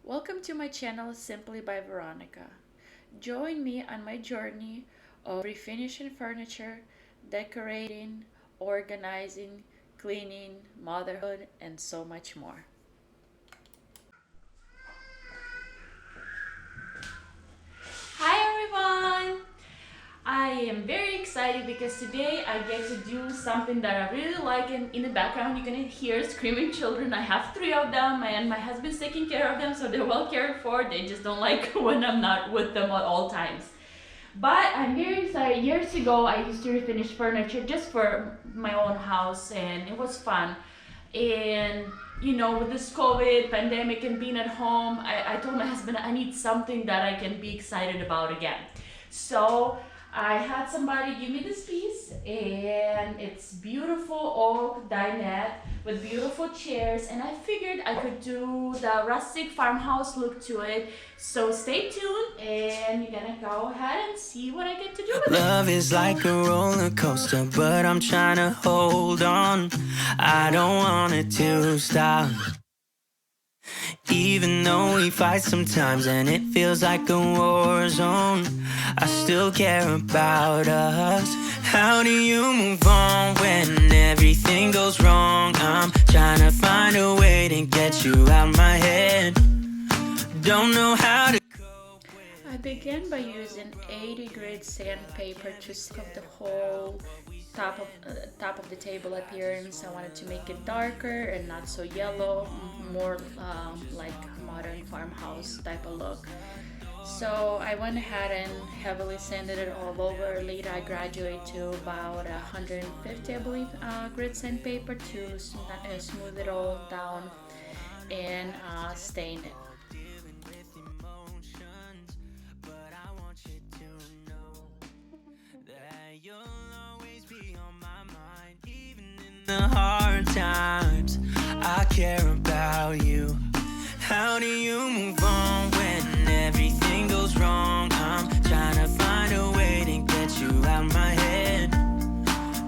Welcome to my channel Simply by Veronica. Join me on my journey of refinishing furniture, decorating, organizing, cleaning, motherhood, and so much more. Hi everyone! I am very excited because today I get to do something that I really like. In the background you're gonna hear screaming children. I have 3 of them and my husband's taking care of them, so they're well cared for. They just don't like when I'm not with them at all times. But I'm very excited. Years ago I used to refinish furniture just for my own house and it was fun. And you know, with this COVID pandemic and being at home, I told my husband I need something that I can be excited about again. So I had somebody give me this piece, and it's beautiful oak dinette with beautiful chairs, and I figured I could do the rustic farmhouse look to it. So stay tuned and you're gonna go ahead and see what I get to do with it. Love is like a roller coaster, but I'm trying to hold on. I don't want it to stop. Even though we fight sometimes and it feels like a war zone, I still care about us. How do you move on when everything goes wrong? I'm trying to find a way to get you out my head. Don't know how to. I began by using 80 grit sandpaper to scuff the whole top of the table appearance. I wanted to make it darker and not so yellow, more like modern farmhouse type of look. So I went ahead and heavily sanded it all over. Later I graduated to about 150, I believe, grit sandpaper to smooth it all down and stain it. The hard times, I care about you. How do you move on when everything goes wrong? I'm trying to find a way to get you out my head.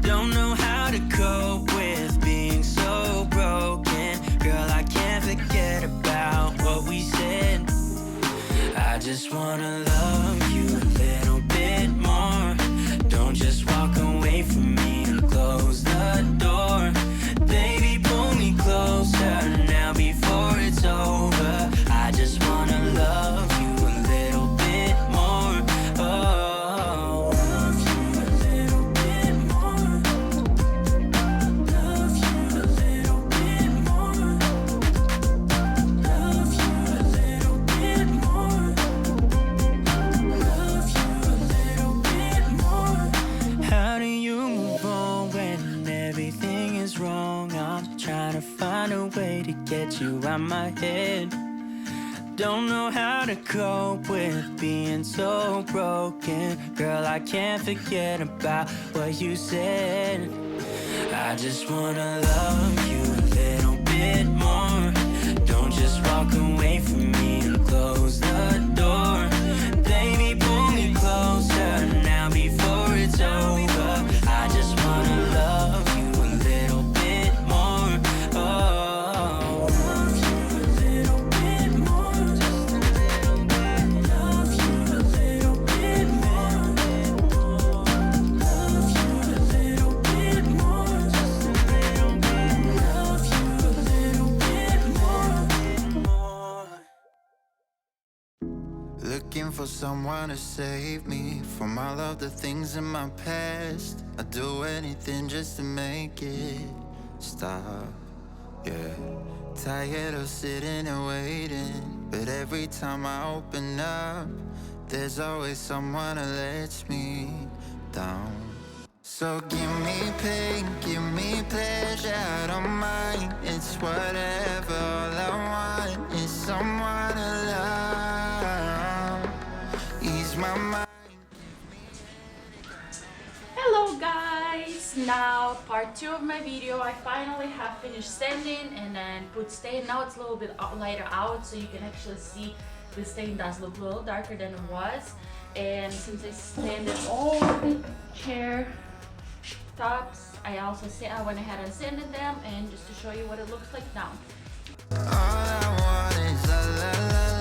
Don't know how to cope with being so broken. Girl, I can't forget about what we said. I just wanna love you a little bit more. Don't just walk away from me and close the door. Baby, pull me closer now before it's over. I just wanna love you a little bit more. Oh, love you a little bit more. Love you a little bit more. Love you a little bit more. Love you a little bit more. How do you move on when everything is wrong? I'm trying to find a way to get you out my head. Don't know how to cope with being so broken. Girl, I can't forget about what you said. I just wanna love you a little bit more. Don't just walk away from me and close the door. Baby, pull me closer now before it's over. I just wanna love you a little bit more. Oh, love you a little bit more. Just a little bit. Love you a little bit more. Love you a little bit more. Just a little bit. Love you a little bit more. Looking for someone to save me from all of the things in my past. I'd do anything just to make it stop, yeah. Tired of sitting and waiting, but every time I open up, there's always someone that lets me down. So give me pain, give me pleasure, I don't mind. It's whatever, all I want is someone to love. Ease my mind. Hello guys! Now part 2 of my video. I finally have finished sanding and then put stain. Now it's a little bit lighter out, so you can actually see the stain does look a little darker than it was. And since I sanded all the chair tops, I went ahead and sanded them, and just to show you what it looks like now. All I want is la la la.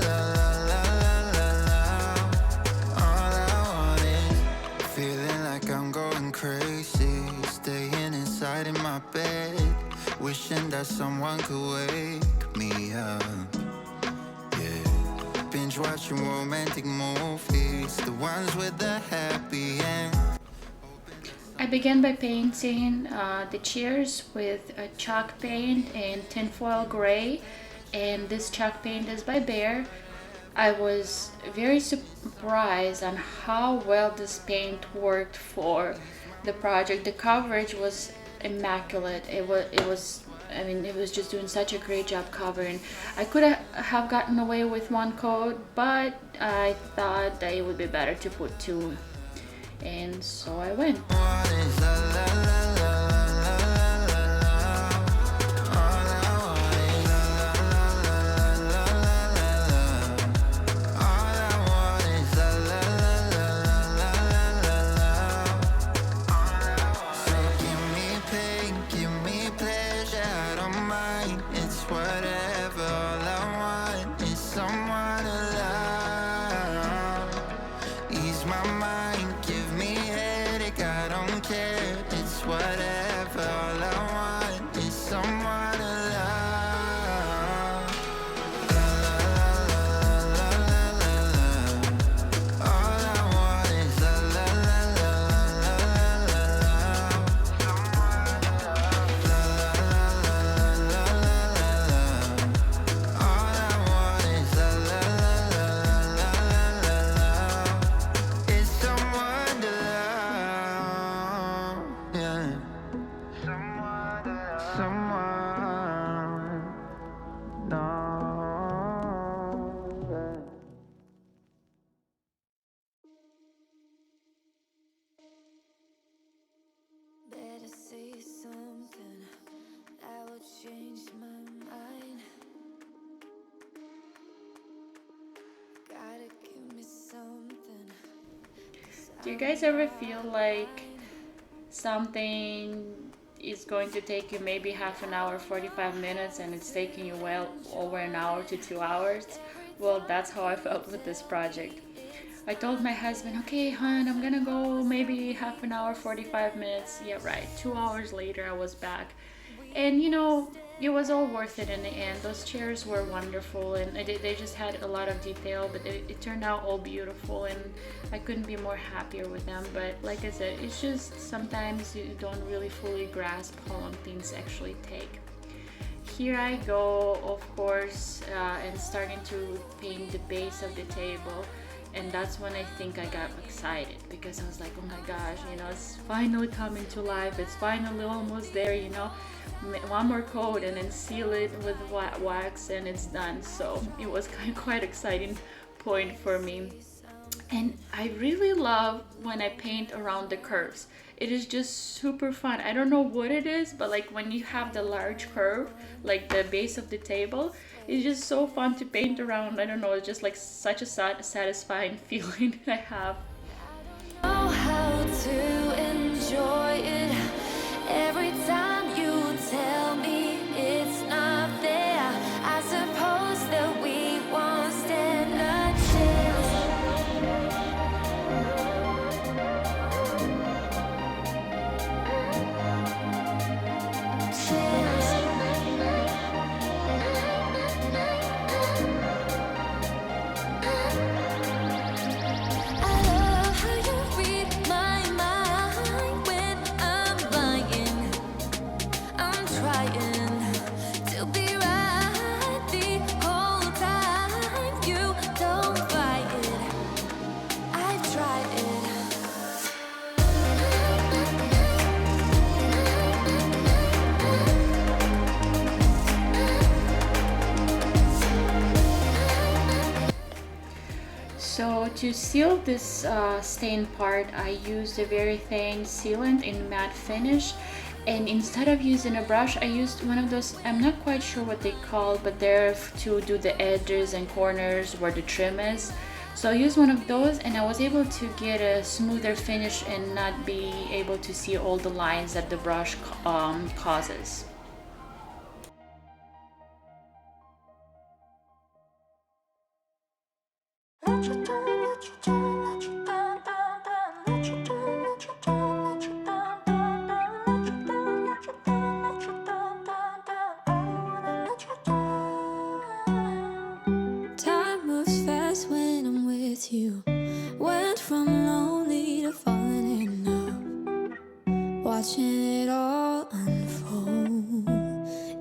watching romantic movies, the ones with the happy end. I began by painting the chairs with chalk paint and tinfoil gray, and this chalk paint is by Behr. I was very surprised on how well this paint worked for the project. The coverage was immaculate. I mean, it was just doing such a great job covering. I could have gotten away with one coat, but I thought that it would be better to put two, and so I went. Do you guys ever feel like something is going to take you maybe half an hour, 45 minutes, and it's taking you well over an hour to 2 hours? Well, that's how I felt with this project. I told my husband, okay, hon, I'm gonna go maybe half an hour, 45 minutes. Yeah, right. 2 hours later, I was back. And you know, it was all worth it in the end. Those chairs were wonderful, and they just had a lot of detail, but it turned out all beautiful, and I couldn't be more happier with them. But like I said, it's just sometimes you don't really fully grasp how long things actually take. Here I go, of course, and starting to paint the base of the table. And that's when I think I got excited, because I was like, oh my gosh, you know, it's finally coming to life. It's finally almost there, you know. One more coat and then seal it with wax and it's done. So it was quite exciting point for me. And I really love when I paint around the curves. It is just super fun. I don't know what it is, but like when you have the large curve, like the base of the table, it's just so fun to paint around. I don't know, it's just like such a satisfying feeling I have. Know how to enjoy it every time you tell me it's not there. I suppose that we won't stand a chance. I love how you read my mind when I'm lying. I'm trying to be right the whole time. You don't fight it. I've tried it. So to seal this stained part, I used a Varithane sealant in matte finish, and instead of using a brush, I used one of those, I'm not quite sure what they call, but they're to do the edges and corners where the trim is. So I used one of those, and I was able to get a smoother finish and not be able to see all the lines that the brush causes. Time moves fast when since you went from lonely to falling in love, watching it all unfold.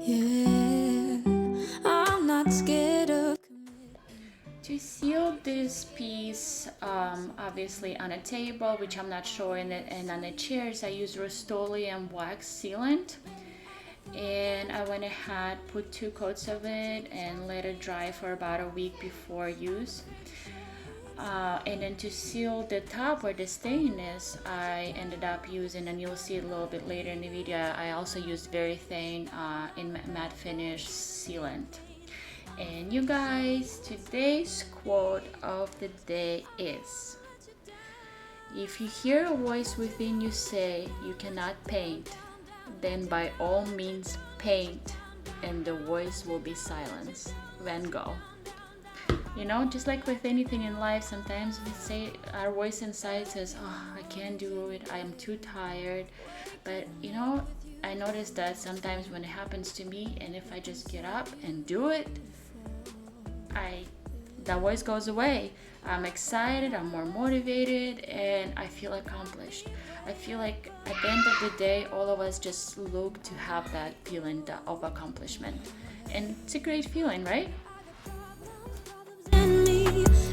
Yeah, I'm not scared of To seal this piece, obviously on a table, which I'm not showing it, and on the chairs, I use Rust-Oleum wax sealant. And I went ahead, put 2 coats of it and let it dry for about a week before use. And then to seal the top where the stain is, I ended up using, and you'll see it a little bit later in the video, I also used Varithane in matte finish sealant. And you guys, today's quote of the day is: if you hear a voice within you say you cannot paint, then by all means paint, and the voice will be silenced. Van Gogh. You know, just like with anything in life, sometimes we say, our voice inside says, oh, I can't do it, I am too tired. But you know, I noticed that sometimes when it happens to me, and if I just get up and do it, that voice goes away. I'm excited, I'm more motivated, and I feel accomplished. I feel like at the end of the day, all of us just look to have that feeling of accomplishment. And it's a great feeling, right?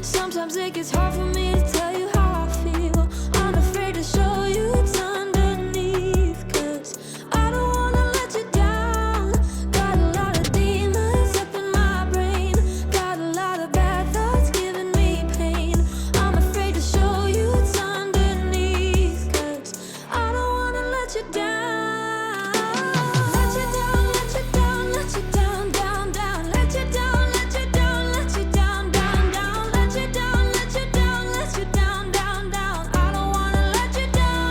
Sometimes it gets hard for me to tell you how I feel. I'm afraid to show you it's underneath, 'cause I don't wanna let you down. Got a lot of demons up in my brain, got a lot of bad thoughts giving me pain. I'm afraid to show you it's underneath, 'cause I don't wanna let you down. Let you down, let you down, let you down, down, down. Let you down, let you down, let you down, down, down. Let you down, let you down, let you down, down, down. I don't wanna let you down.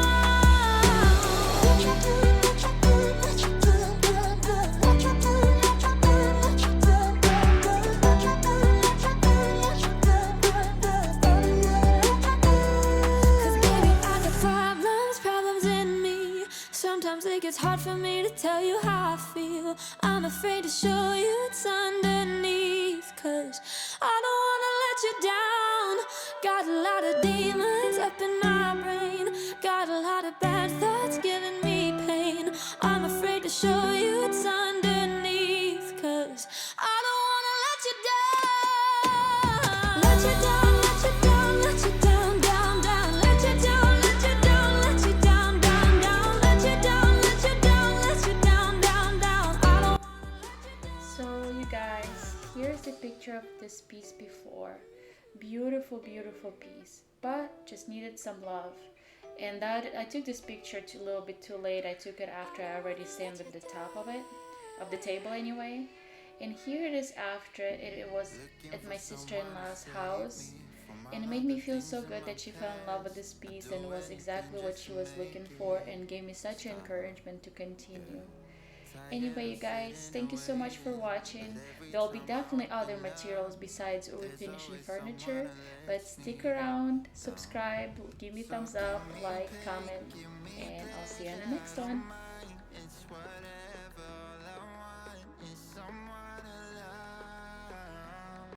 Let you down, let you down, let you down, down, down. Let you down, let you down, let you down, down, down. Let you down, let you down, let you down, down, down. I don't wanna let you down. 'Cause baby, I got problems in me. Sometimes it gets hard for me to tell you how I feel. I'm afraid to show you it's underneath, 'cause I don't wanna let you down. Got a lot of demons up in my brain, got a lot of bad thoughts giving me pain. I'm afraid to show you it's underneath, 'cause I don't wanna let you down. Let you down, let you down, let you down, down, down. Let you down, let you down, let you down, down, down. Let you down, let you down, let you down, down, down. I don't wanna let you down. So you guys, here's the picture of this piece before. Beautiful, beautiful piece, but just needed some love. And that I took this picture a little bit too late. I took it after I already sanded the top of it, of the table anyway. And here it is after. It was at my sister-in-law's house, and it made me feel so good that she fell in love with this piece and was exactly what she was looking for, and gave me such encouragement to continue. Anyway, you guys, thank you so much for watching. There'll be definitely other materials besides refinishing furniture, but stick around, subscribe, give me thumbs up, like, comment, and I'll see you on the next one.